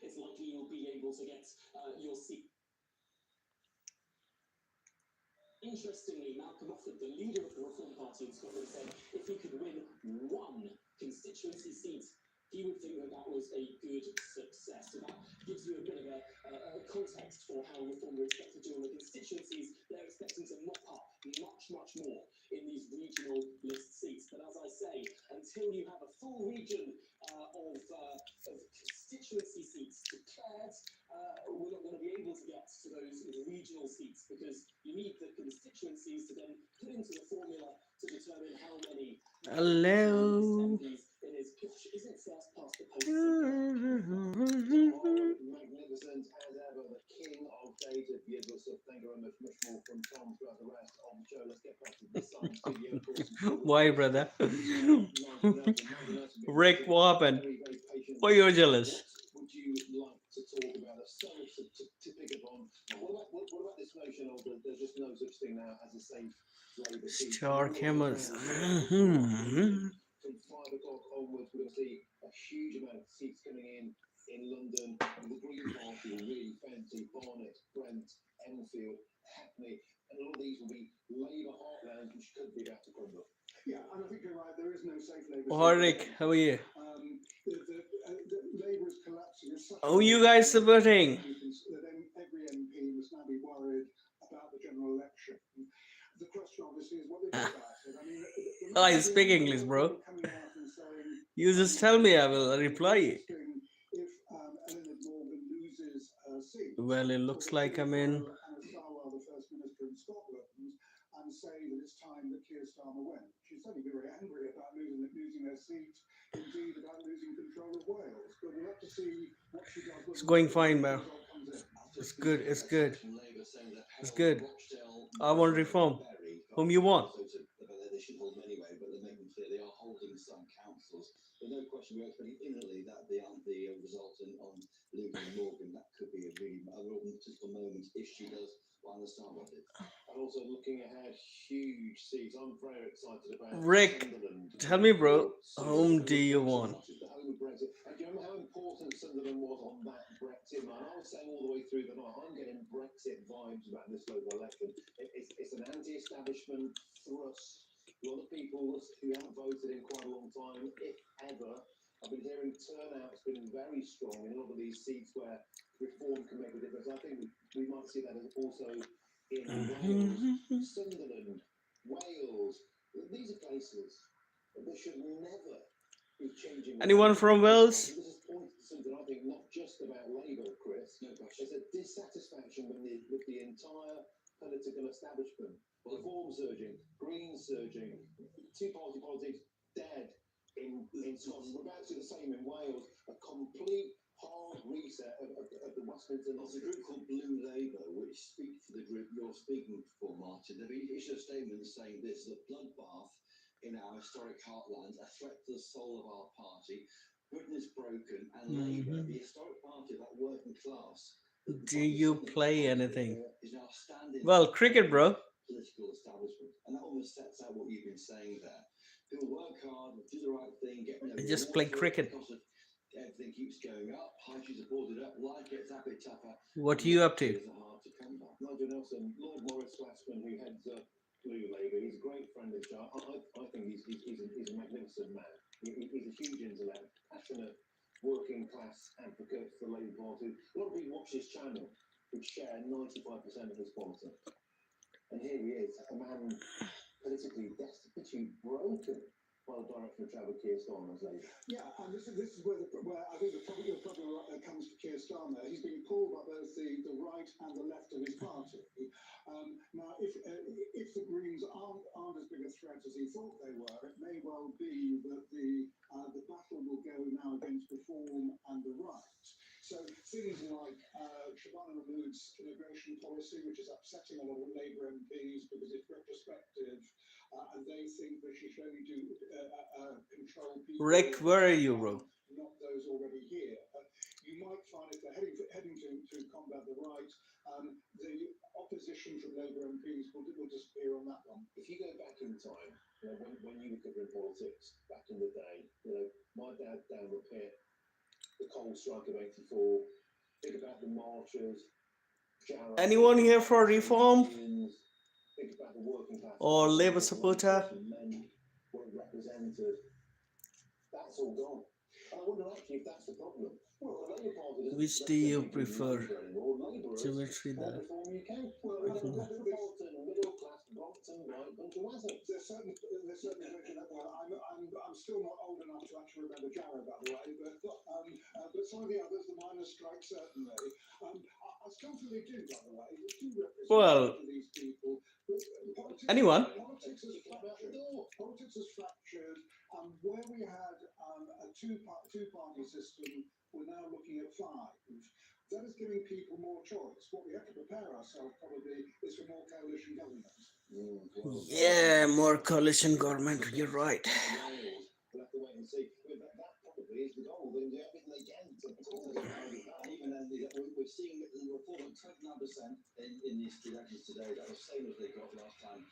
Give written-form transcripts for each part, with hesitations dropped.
It's likely you'll be able to get your seat. Interestingly, Malcolm Moffat, the leader of the Reform Party in Scotland, said if he could win one constituency seat, he would think that that was a good success. So that gives you a bit of a context for how Reform are expected to do on the constituencies. They're expecting to mop up much more in these regional list seats. But as I say, until you have a full region of constituency seats declared, we're not going to be able to get to those regional seats because you need the constituencies to then put into the formula to determine how many hello. it is. Gosh, isn't first past the post magnificent as ever? The king of data gives us a thank you very much more from Tom throughout the rest of the show. Let's get back to this side of the studio, of course. Why, brother? Rick, what happened? Why you're jealous? Would you like to talk about? There's so much to pick up on. What about this notion of there's just no such thing now as a safe Labour seat? Star cameras. From 5 o'clock onwards, we're going to see a huge amount of seats coming in London. The Green Party will really fancy Barnet, Brent, Enfield, Hackney, and a lot of these will be Labour heartland, which could be about to crumble. Yeah, and I think you're right. There is no safe Labour. Oh, Rick, how are you? Labour is collapsing. Oh, you guys supporting? That every MP must now be worried about the general election. The question, obviously, is what they do about it. I mean, I speak English, bro. You just tell me, I will reply. If Eleanor Morgan loses her seat, well, it looks like I'm in. The First Minister in Scotland, and say that it's time that Keir Starmer went. She's certainly very angry about losing her seat, indeed about losing control of Wales. But we'll have to see what she does. It's going fine, man. It's good. It's good. It's good. I want reform. Whom you want? They should hold them anyway, but they're making clear they are holding some councils. There's no question we're expecting imminently that the result on Luke and Morgan, that could be a really political moment if she does understand what it is. And also looking ahead, huge seats. I'm very excited about Rick, Sunderland. tell me, bro, whom do you want? The home of Brexit. And do you remember how important Sunderland was on that Brexit line? I was saying all the way through the night, I'm getting Brexit vibes about this local election. It's an anti-establishment thrust. A lot of people who haven't voted in quite a long time, if ever, I've been hearing turnout's been very strong in a lot of these seats where reform can make a difference. I think we might see that as also in Wales, Sunderland, Wales. These are places that should never be changing. Anyone from Wales? This is pointing to something I think not just about Labour, Chris. No question. There's a dissatisfaction with the entire political establishment. Reform surging, Green surging, two-party politics dead in Scotland. We're about to see the same in Wales. A complete hard reset of the Westminster. There's a group called Blue Labour, which speaks for the group you're speaking for, Martin. They've issued a statement saying this: the bloodbath in our historic heartlands, a threat to the soul of our party. Britain is broken, and Labour, the historic party of that working class. Do you play anything? Is now standing Well, cricket, bro. Political establishment, and that almost sets out what you've been saying there. People work hard, do the right thing, get Just play cricket. Everything keeps going up, prices are boarded up, life gets a bit tougher. What are you up to? It's hard to come back. Nigel Nelson, Lord Maurice Glassman, who heads up Blue Labour, he's a great friend of Charles. I think he's a magnificent man. He's a huge intellect, passionate, working class advocate for the Labour Party. A lot of people watch this channel which share 95% of his politics. And here he is, a man politically destitute, broken by the direction of travel Keir Starmer's Labour. Yeah, and this is where I think the problem comes to Keir Starmer. He's being pulled by both the right and the left of his party. Now, if the Greens aren't as big a threat as he thought they were, it may well be that the battle will go now against reform and the right. So things like Shabana Mahmood's immigration policy, which is upsetting a lot of Labour MPs because it's retrospective, and they think that she should only do control people. Rick, where are you, bro? Not those already here. You might find if they're heading to combat the right, the opposition from Labour MPs will disappear on that one. If you go back in time, when you were covering politics back in the day, my dad down the pit, the coal strike of '84, think about the marchers. Anyone here for reform? Think about the working class or Labour supporter? Men were represented. That's all gone. And I wonder actually if that's the problem. Well, the Labour Party doesn't. Which do you prefer? Geometry there. there. Middle class, Brompton, right, bunch of wazzers. There's certainly I'm still not old enough to actually remember Jarrow, by the way, but some of the others, the miners' strike certainly. I still feel they do, by the way. They do represent these people. Anyone? Politics has fractured. Where we had a two-party system, we're now looking at 5. That is giving people more choice. What we have to prepare ourselves probably is for more coalition government. Yeah, more coalition government. You're right. We'll have to wait and see. That probably is the goal. They'll do everything they can to even then we're seeing the report of 29% in these elections today. That was the same as they got last time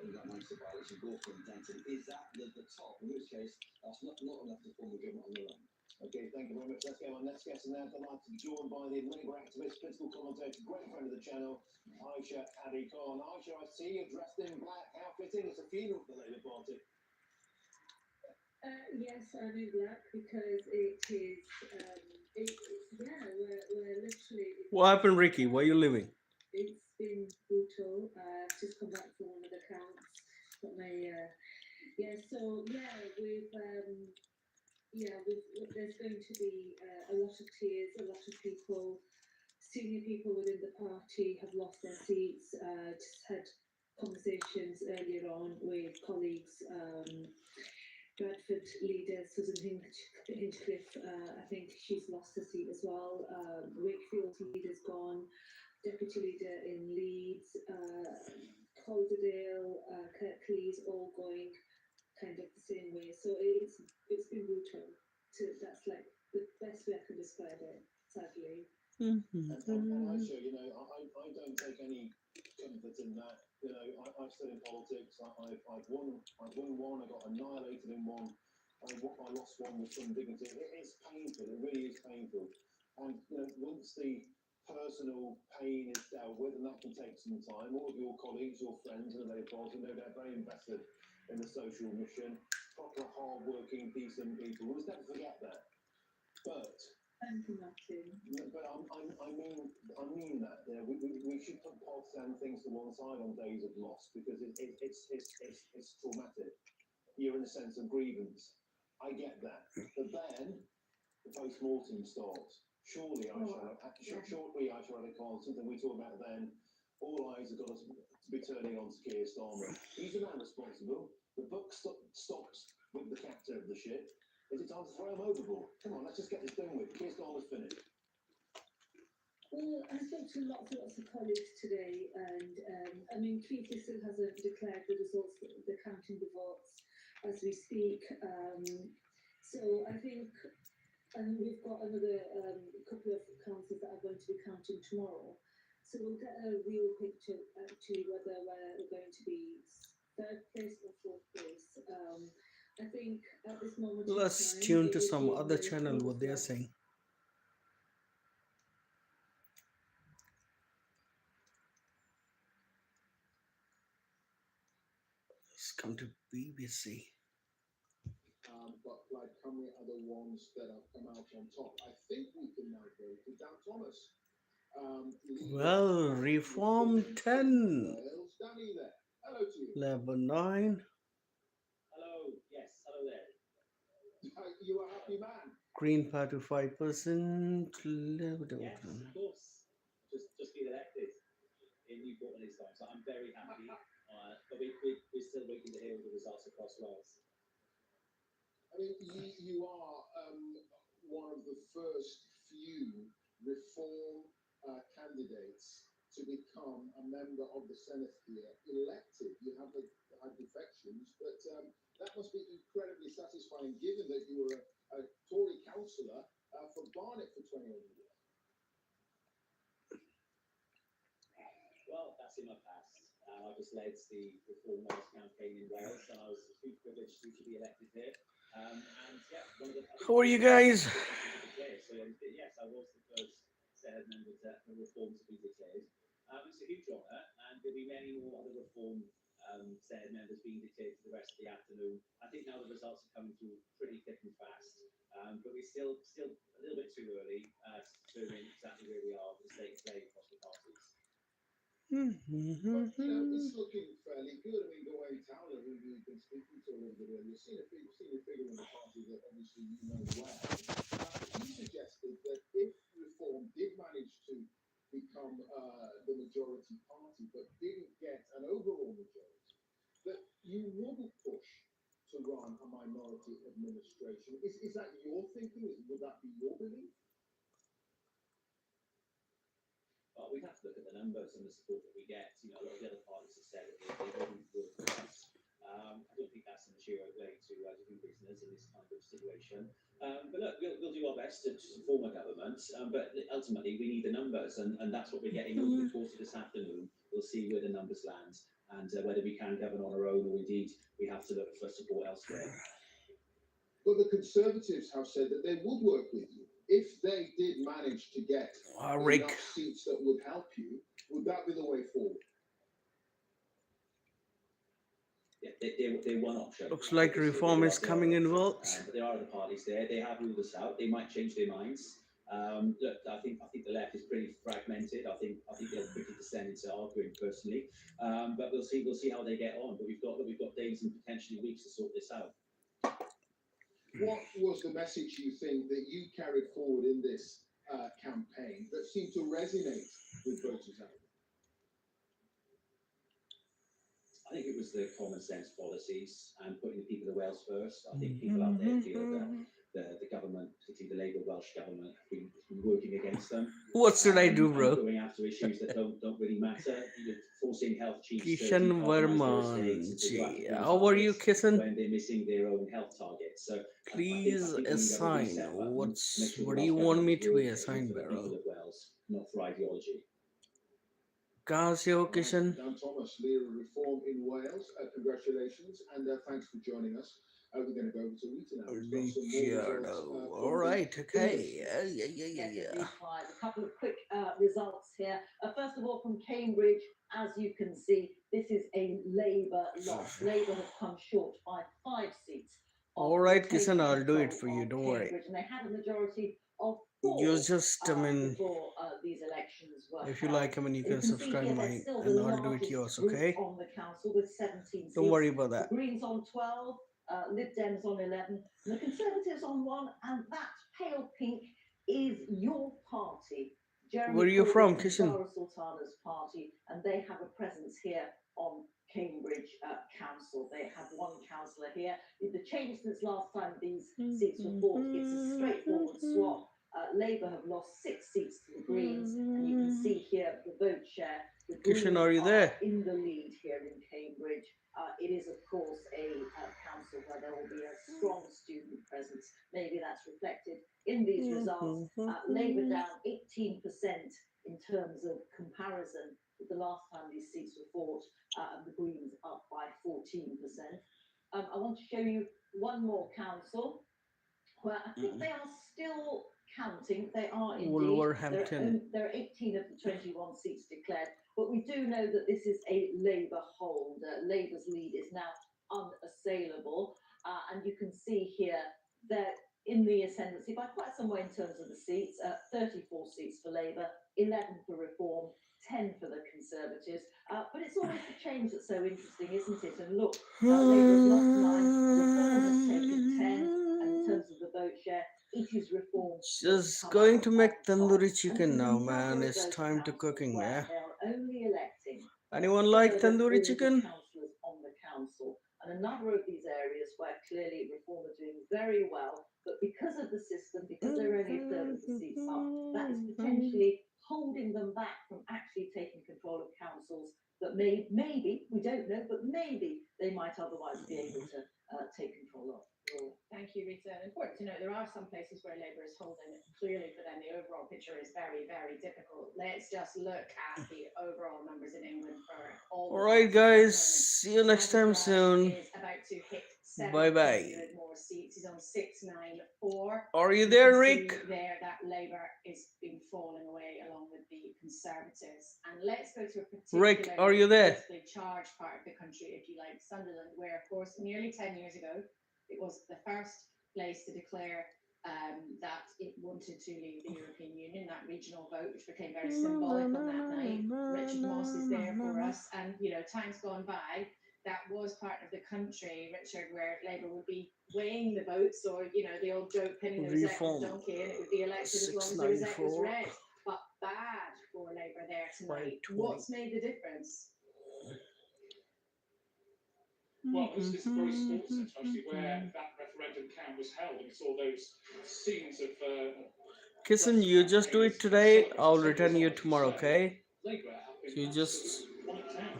in that Manchester by-election, Gorton and Denton. Is that the top? In which case, that's not enough to form a government on their own. Okay, thank you very much. Let's go on. Next guest, and now delighted to be joined by the Labour activist, political commentator, great friend of the channel, Aisha Ali Khan. Aisha, I see you're dressed in black. How fitting. It's a funeral for the Labour Party. Yes, I'm in black because it is. We're literally. What happened, Ricky? Where are you living? It's been brutal. Just come back from one of the counts. Got my there's going to be a lot of tears. A lot of people, senior people within the party, have lost their seats. Just had conversations earlier on with colleagues. Bradford leader Susan Hinchcliffe, I think she's lost her seat as well. Wakefield's leader's gone. Deputy leader in Leeds, Calderdale, Kirklees, all going kind of the same way. So it's been brutal. That's like the best way I can describe it, sadly. And Aisha, I don't take any comfort in that. I've stood in politics. I've won one. I got annihilated in one. I lost one with some dignity. It's painful. It really is painful. And once the personal pain is dealt with, and that can take some time. All of your colleagues, your friends in the Labour Party, no doubt very invested in the social mission. Proper, hard-working, decent people. We'll never forget that. But thank you, Martin. But I mean that. We should put partisan things to one side on days of loss because it's traumatic. You're in a sense of grievance. I get that. But then the post-mortem starts. Shortly, I shall have a call, something we talk about then. All eyes have got to be turning on to Keir Starmer. He's the man responsible. The buck stops with the captain of the ship. Is it time to throw him overboard? Come on, let's just get this done with. Keir Starmer's finished. Well, I spoke to lots of colleagues today, and I mean, Keith still hasn't declared the results, the counting the votes as we speak. So I think we've got another couple of councils that are going to be counting tomorrow. So we'll get a real picture actually whether we're going to be third place or fourth place. I think at this moment in Let's time, tune it to would some be on other the channel what they're northwest. saying. Let's come to BBC. But like how many other ones that have come out on top? I think we can now go to Dan Thomas. Well, Reform 10. Wales. Danny there. Hello to you. Level 9. Hello, yes, hello there. You a happy man? Green Party 5%. Yes, of course. Just been elected in Newport this time, so I'm very happy. But we're still waiting to hear the results across Wales. I mean, you are one of the first few reform candidates to become a member of the Senate here, elected. You have had defections, but that must be incredibly satisfying given that you were a Tory councillor for Barnet for 20 odd years. Well, that's in my past. I just led the Reform Wales campaign in Wales, and I was a huge privilege to be elected here. And yeah, one of the. How are you guys? So yes, I was the first Senate member for Reform to be declared. It's a huge honour, and there'll be many more other Reform Senate members being declared for the rest of the afternoon. I think now the results are coming through pretty thick and fast, but we're still a little bit too early to determine exactly where we are with the state of play across the parties. But, you know, it's looking fairly good. I mean, Gawain Towler, who we've been speaking to a little bit earlier, seen a figure in the party that obviously you know well. He suggested that if Reform did manage to become the majority party, but didn't get an overall majority, that you wouldn't push to run a minority administration. Is that your thinking? Would that be your belief? But we'd have to look at the numbers and the support that we get. You know, a lot of the other parties have said that they wouldn't work with us. I don't think that's a mature way to do business in this kind of situation. But look, we'll do our best to form a government. But ultimately, we need the numbers, and that's what we're getting over the course of this afternoon. We'll see where the numbers land and whether we can govern on our own or indeed we have to look for support elsewhere. But the Conservatives have said that they would work with you. If they did manage to get enough seats that would help you, would that be the way forward? Yeah, they're one option. Looks like Reform is coming in votes. But there are other parties there. They have ruled us out. They might change their minds. Look, I think the left is pretty fragmented. I think they'll quickly descend into arguing personally. But we'll see how they get on. But we've got days and potentially weeks to sort this out. What was the message you think that you carried forward in this campaign that seemed to resonate with voters out there? I think it was the common sense policies and putting the people of Wales first. I think people out there feel that the government, particularly the Labour Welsh government, have been working against them. What should I do, bro? Going after issues that don't really matter. Forcing health chiefs Kishan Vermanji. How are you, Kishan? When they're missing their own health targets. So please assign. What do you want me to be assigned, bro? People of Wales, not for ideology. Gasio Kishan. Dan Thomas, leader of Reform in Wales. Congratulations and thanks for joining us. We're going to go over to Rita now. All right, okay. Yeah. A couple of quick results here. First of all, from Cambridge, as you can see, this is a Labour loss. Labour have come short by 5 seats. All right, Kishan, I'll do it for you. Don't worry. And they had a majority of 4. You just, before these elections were if you like, you can subscribe mine, and I'll do it yours, okay? On the council with 17 seats. Don't worry about that. The Greens on 12. Lib Dems on 11, and the Conservatives on 1, and that pale pink is your party. Jeremy Where are you from, Kishan? Bharat Sultana's party, and they have a presence here on Cambridge Council. They have 1 councillor here. The change since last time these seats were bought, it's a straightforward swap. Labour have lost 6 seats to the Greens, and you can see here the vote share. The Kishan, Greens are you there? in the lead here in Cambridge. It is, of course, a council where there will be a strong student presence. Maybe that's reflected in these results. Labour down 18% in terms of comparison with the last time these seats were fought, and the Greens up by 14%. I want to show you one more council where I think they are still counting. They are indeed. Wolverhampton. There are 18 of the 21 seats declared, but we do know that this is a Labour hold. Labour's lead is now unassailable, and you can see here that in the ascendancy by quite some way in terms of the seats. 34 seats for Labour, 11 for Reform, 10 for the Conservatives. But it's always the change that's so interesting, isn't it? And look, Labour has lost 9, Reform has taken 10, and in terms of the vote share, it is Reform. Just going to make tandoori chicken now, man. It's time to cooking, yeah. They are only electing Anyone like tandoori chicken? councillors on the council, and a number of these areas where clearly Reform are doing very well, but because of the system, because they're only a third of the seats up, that is potentially holding them back from actually taking control of councils that maybe, we don't know, but maybe they might otherwise be able to take control of. Thank you, Rita. Important to note there are some places where Labour is holding it. Clearly, for them, the overall picture is very, very difficult. Let's just look at the overall numbers in England for all. All right, guys. See you next time soon. Is about to hit Bye bye. 700 more seats. He's on 694. Are you there, Rick? There, that Labour is been falling away along with the Conservatives. And let's go to a particular Rick, are you there? charged part of the country, if you like, Sunderland, where, of course, nearly 10 years ago, it was the first place to declare that it wanted to leave the European Union, that regional vote, which became very symbolic on that night. Richard Moss is there for us, and time's gone by. That was part of the country, Richard, where Labour would be weighing the votes, or the old joke, pinning the Reform. donkey, and it would be elected as long as the result was read. But bad for Labour there tonight. What's made the difference? Well, this is very sports centre, actually, where that referendum count was held, and we saw those scenes of. Kishan, you just do it today. I'll return you tomorrow, okay? So you just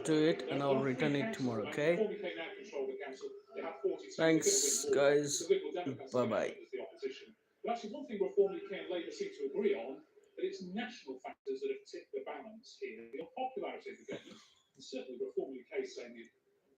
do it, and I'll return it tomorrow, okay? Thanks, guys. Bye bye. But actually, one thing Reform UK and Labour seem to agree on, that it's national factors that have tipped the balance here. The unpopularity of the government, and certainly Reform UK saying the